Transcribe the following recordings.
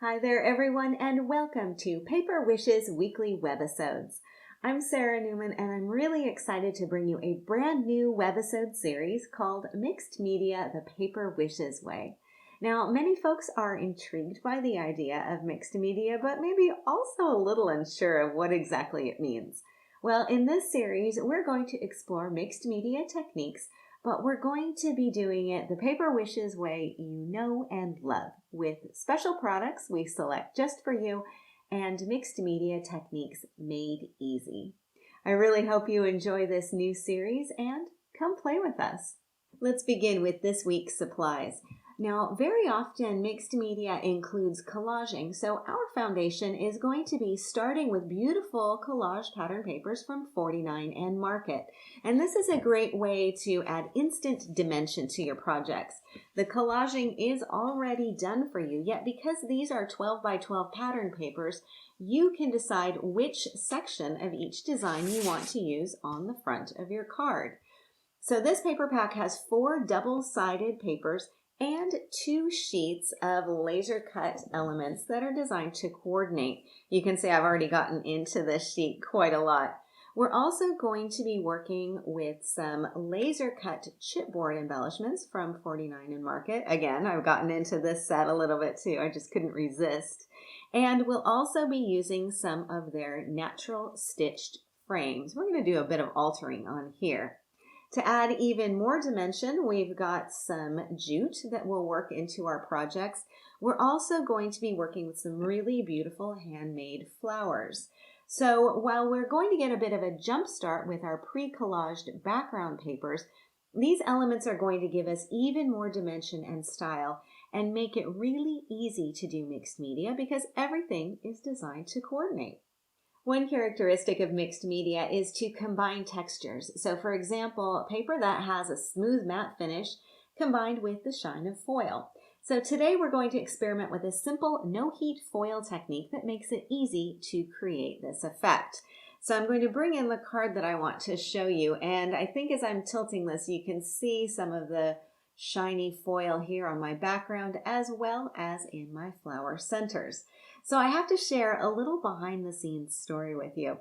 Hi there, everyone, and welcome to Paper Wishes Weekly Webisodes. I'm Sara Naumann, and I'm really excited to bring you a brand new webisode series called Mixed Media, the Paper Wishes Way. Now, many folks are intrigued by the idea of mixed media, but maybe also a little unsure of what exactly it means. Well, in this series, we're going to explore mixed media techniques, but we're going to be doing it the Paper Wishes way you know and love, with special products we select just for you and mixed media techniques made easy. I really hope you enjoy this new series and come play with us. Let's begin with this week's supplies. Now, very often mixed media includes collaging, so our foundation is going to be starting with beautiful collage pattern papers from 49 and Market. And this is a great way to add instant dimension to your projects. The collaging is already done for you, yet because these are 12 by 12 pattern papers, you can decide which section of each design you want to use on the front of your card. So this paper pack has 4 double-sided papers and 2 sheets of laser cut elements that are designed to coordinate. You can see I've already gotten into this sheet quite a lot. We're also going to be working with some laser cut chipboard embellishments from 49 and Market. Again, I've gotten into this set a little bit too. I just couldn't resist. And we'll also be using some of their natural stitched frames. We're going to do a bit of altering on here. To add even more dimension, we've got some jute that will work into our projects. We're also going to be working with some really beautiful handmade flowers. So while we're going to get a bit of a jump start with our pre-collaged background papers, these elements are going to give us even more dimension and style and make it really easy to do mixed media because everything is designed to coordinate. One characteristic of mixed media is to combine textures. So for example, paper that has a smooth matte finish combined with the shine of foil. So today we're going to experiment with a simple no-heat foil technique that makes it easy to create this effect. So I'm going to bring in the card that I want to show you, and I think as I'm tilting this you can see some of the shiny foil here on my background as well as in my flower centers. So I have to share a little behind the scenes story with you.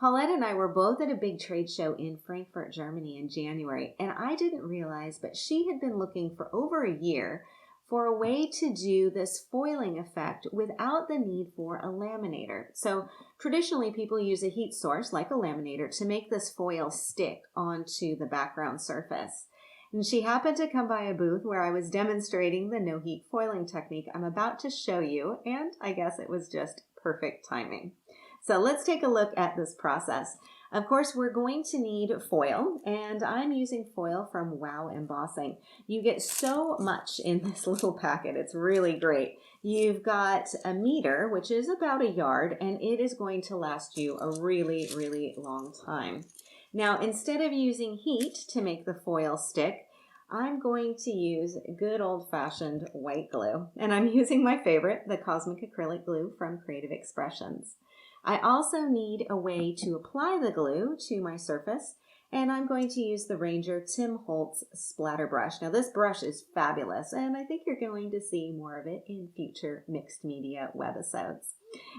Paulette and I were both at a big trade show in Frankfurt, Germany in January, and I didn't realize, but she had been looking for over a year for a way to do this foiling effect without the need for a laminator. So traditionally people use a heat source like a laminator to make this foil stick onto the background surface. And she happened to come by a booth where I was demonstrating the no heat foiling technique I'm about to show you, and I guess it was just perfect timing. So let's take a look at this process. Of course, we're going to need foil, and I'm using foil from Wow Embossing. You get so much in this little packet. It's really great. You've got a meter, which is about a yard, and it is going to last you a really, really long time. Now, instead of using heat to make the foil stick, I'm going to use good old-fashioned white glue. And I'm using my favorite, the Cosmic Acrylic Glue from Creative Expressions. I also need a way to apply the glue to my surface, and I'm going to use the Ranger Tim Holtz splatter brush. Now, this brush is fabulous, and I think you're going to see more of it in future mixed media webisodes.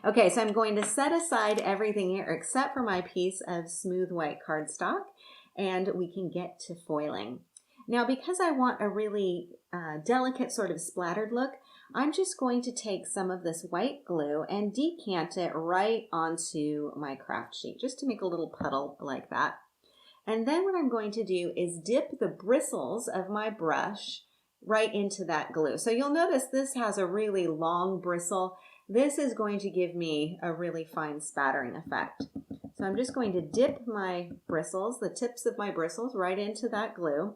Okay, so I'm going to set aside everything here except for my piece of smooth white cardstock, and we can get to foiling. Now, because I want a really delicate sort of splattered look, I'm just going to take some of this white glue and decant it right onto my craft sheet, just to make a little puddle like that. And then what I'm going to do is dip the bristles of my brush right into that glue. So you'll notice this has a really long bristle. This is going to give me a really fine spattering effect. So I'm just going to dip my bristles, the tips of my bristles, right into that glue,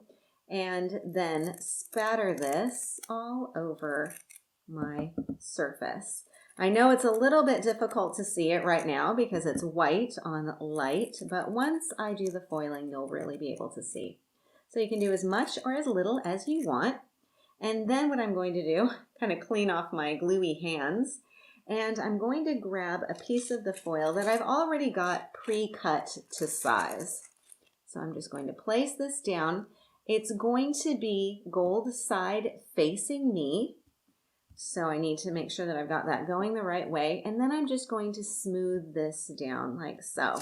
and then spatter this all over my surface. I know it's a little bit difficult to see it right now because it's white on light, but once I do the foiling, you'll really be able to see. So you can do as much or as little as you want. And then what I'm going to do, kind of clean off my gluey hands, and I'm going to grab a piece of the foil that I've already got pre-cut to size. So I'm just going to place this down. It's going to be gold side facing me. So I need to make sure that I've got that going the right way. And then I'm just going to smooth this down like so.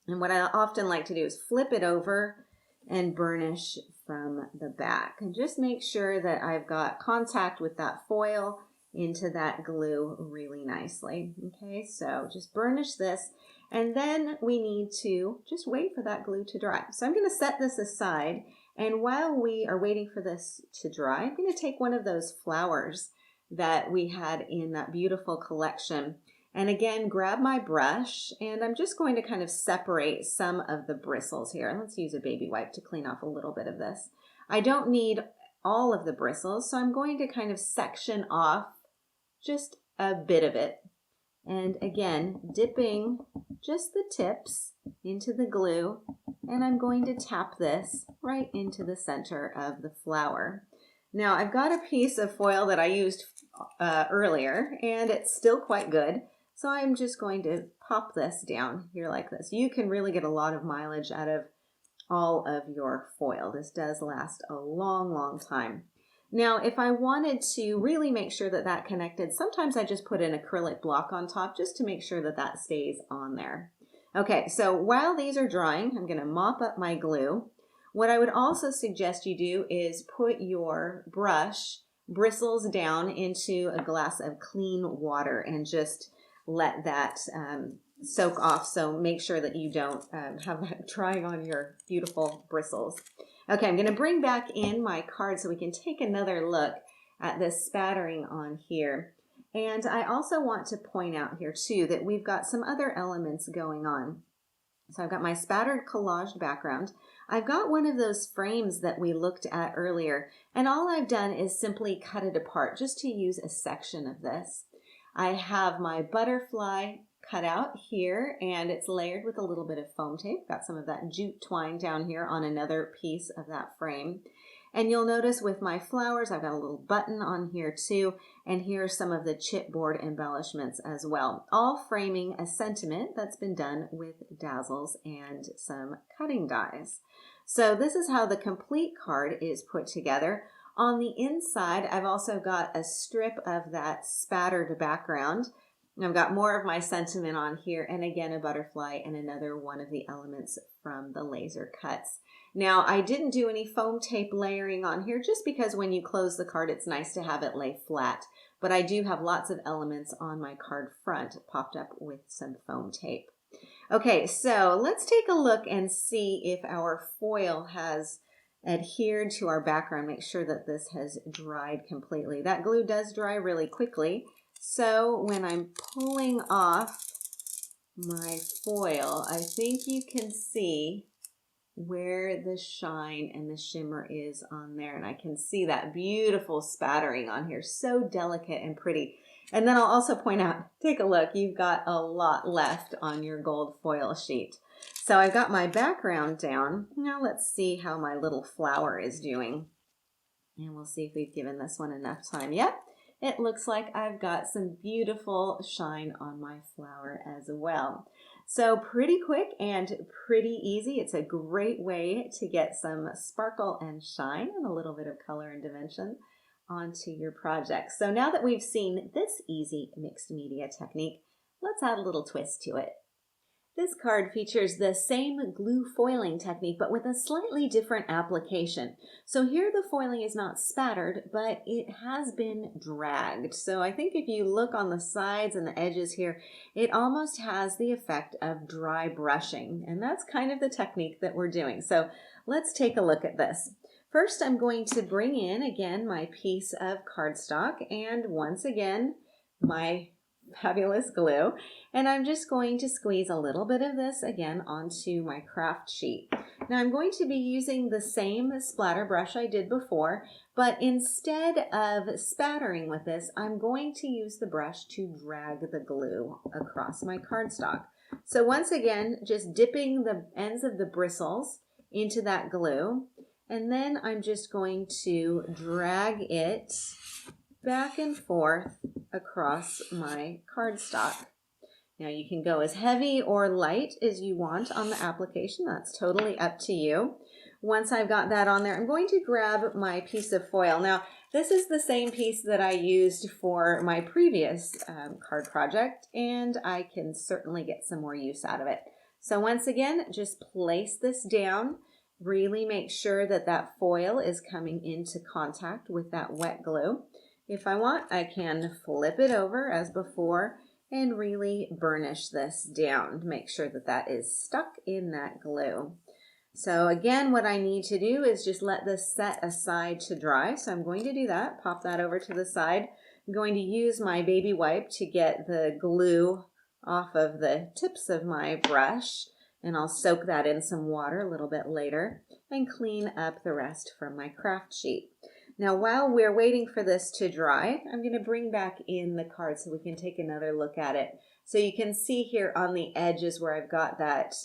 And what I often like to do is flip it over and burnish from the back. And just make sure that I've got contact with that foil into that glue really nicely. Okay, so just burnish this. And then we need to just wait for that glue to dry. So I'm going to set this aside. And while we are waiting for this to dry, I'm going to take one of those flowers that we had in that beautiful collection. And again, grab my brush, and I'm just going to kind of separate some of the bristles here. Let's use a baby wipe to clean off a little bit of this. I don't need all of the bristles, so I'm going to kind of section off just a bit of it. And again, dipping just the tips into the glue, and I'm going to tap this right into the center of the flower. Now, I've got a piece of foil that I used earlier, and it's still quite good. So I'm just going to pop this down here like this. You can really get a lot of mileage out of all of your foil. This does last a long, long time. Now, if I wanted to really make sure that that connected, sometimes I just put an acrylic block on top just to make sure that that stays on there. Okay, so while these are drying, I'm going to mop up my glue. What I would also suggest you do is put your brush bristles down into a glass of clean water and just let that soak off. So make sure that you don't have that drying on your beautiful bristles. Okay, I'm going to bring back in my card so we can take another look at this spattering on here. And I also want to point out here too that we've got some other elements going on. So I've got my spattered collaged background. I've got one of those frames that we looked at earlier, and all I've done is simply cut it apart just to use a section of this. I have my butterfly cut out here, and it's layered with a little bit of foam tape. Got some of that jute twine down here on another piece of that frame. And you'll notice with my flowers, I've got a little button on here too, and here are some of the chipboard embellishments as well, all framing a sentiment that's been done with dazzles and some cutting dies. So this is how the complete card is put together. On the inside, I've also got a strip of that spattered background. I've got more of my sentiment on here, and again, a butterfly and another one of the elements from the laser cuts. Now, I didn't do any foam tape layering on here just because when you close the card, it's nice to have it lay flat. But I do have lots of elements on my card front popped up with some foam tape. Okay, so let's take a look and see if our foil has adhered to our background. Make sure that this has dried completely. That glue does dry really quickly. So when I'm pulling off my foil, I think you can see where the shine and the shimmer is on there. And I can see that beautiful spattering on here. So delicate and pretty. And then I'll also point out, take a look, you've got a lot left on your gold foil sheet. So I've got my background down. Now let's see how my little flower is doing. And we'll see if we've given this one enough time. Yep, it looks like I've got some beautiful shine on my flower as well. So pretty quick and pretty easy. It's a great way to get some sparkle and shine and a little bit of color and dimension onto your project. So now that we've seen this easy mixed media technique, let's add a little twist to it. This card features the same glue foiling technique, but with a slightly different application. So here the foiling is not spattered, but it has been dragged. So I think if you look on the sides and the edges here, it almost has the effect of dry brushing. And that's kind of the technique that we're doing. So let's take a look at this. First, I'm going to bring in, again, my piece of cardstock and once again, my fabulous glue, and I'm just going to squeeze a little bit of this again onto my craft sheet. Now I'm going to be using the same splatter brush I did before, but instead of spattering with this, I'm going to use the brush to drag the glue across my cardstock. So once again, just dipping the ends of the bristles into that glue, and then I'm just going to drag it back and forth across my cardstock. Now you can go as heavy or light as you want on the application. That's totally up to you. Once I've got that on there, I'm going to grab my piece of foil. Now, This is the same piece that I used for my previous card project, and I can certainly get some more use out of it. So once again, just place this down. Really make sure that that foil is coming into contact with that wet glue. If I want, I can flip it over as before and really burnish this down to make sure that that is stuck in that glue. So again, what I need to do is just let this set aside to dry. So I'm going to do that, pop that over to the side. I'm going to use my baby wipe to get the glue off of the tips of my brush, and I'll soak that in some water a little bit later and clean up the rest from my craft sheet. Now, while we're waiting for this to dry, I'm going to bring back in the card so we can take another look at it. So you can see here on the edges where I've got that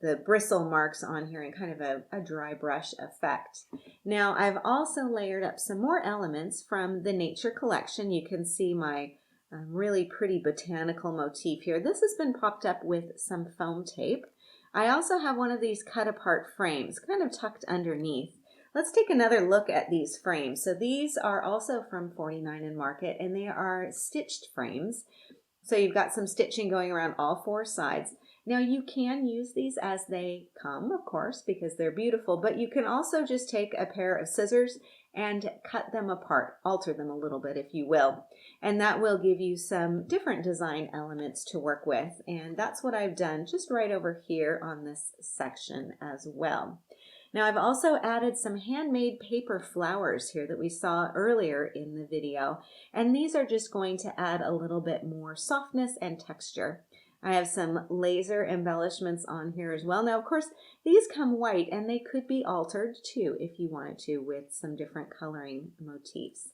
the bristle marks on here and kind of a dry brush effect. Now, I've also layered up some more elements from the Nature collection. You can see my really pretty botanical motif here. This has been popped up with some foam tape. I also have one of these cut apart frames kind of tucked underneath. Let's take another look at these frames. So these are also from 49 and Market, and they are stitched frames. So you've got some stitching going around all four sides. Now you can use these as they come, of course, because they're beautiful, but you can also just take a pair of scissors and cut them apart, alter them a little bit if you will. And that will give you some different design elements to work with. And that's what I've done just right over here on this section as well. Now I've also added some handmade paper flowers here that we saw earlier in the video. And these are just going to add a little bit more softness and texture. I have some laser embellishments on here as well. Now, of course, these come white and they could be altered too if you wanted to with some different coloring motifs.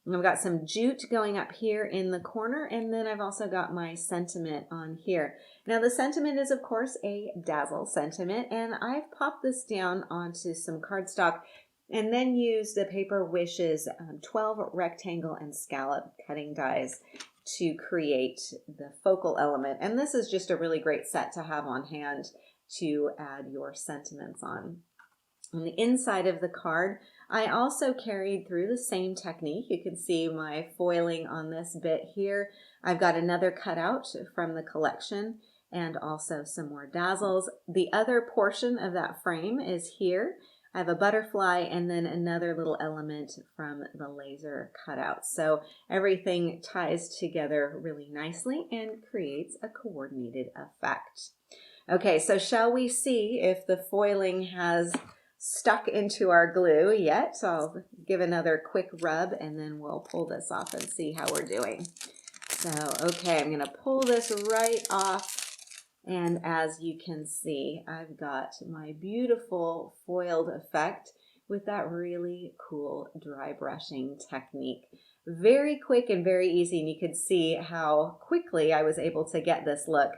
And I've got some jute going up here in the corner, and then I've also got my sentiment on here. Now, the sentiment is, of course, a dazzle sentiment, and I've popped this down onto some cardstock and then used the Paper Wishes 12 rectangle and scallop cutting dies to create the focal element. And this is just a really great set to have on hand to add your sentiments on. On the inside of the card, I also carried through the same technique. You can see my foiling on this bit here. I've got another cutout from the collection and also some more dazzles. The other portion of that frame is here. I have a butterfly and then another little element from the laser cutout. So everything ties together really nicely and creates a coordinated effect. Okay, so shall we see if the foiling has stuck into our glue yet? So I'll give another quick rub and then we'll pull this off and see how we're doing. So, okay, I'm gonna pull this right off. And as you can see, I've got my beautiful foiled effect with that really cool dry brushing technique. Very quick and very easy, and you can see how quickly I was able to get this look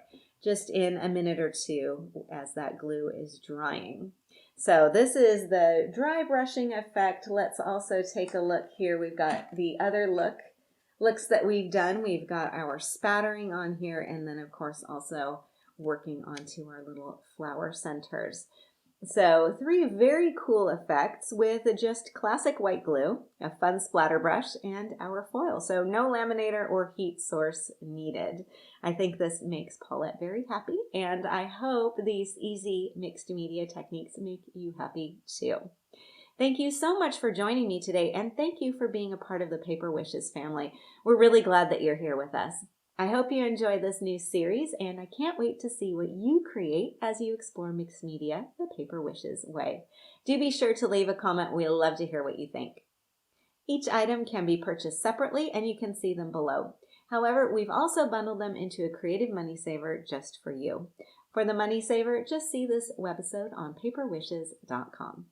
just in a minute or two as that glue is drying. So this is the dry brushing effect. Let's also take a look here. We've got the other looks that we've done. We've got our spattering on here, and then of course also working onto our little flower centers. So 3 very cool effects with just classic white glue, a fun splatter brush, and our foil. So no laminator or heat source needed. I think this makes Paulette very happy, and I hope these easy mixed media techniques make you happy too. Thank you so much for joining me today, and thank you for being a part of the Paper Wishes family. We're really glad that you're here with us. I hope you enjoy this new series, and I can't wait to see what you create as you explore mixed media the Paper Wishes way. Do be sure to leave a comment. We'd love to hear what you think. Each item can be purchased separately, and you can see them below. However, we've also bundled them into a creative money saver just for you. For the money saver, just see this webisode on paperwishes.com.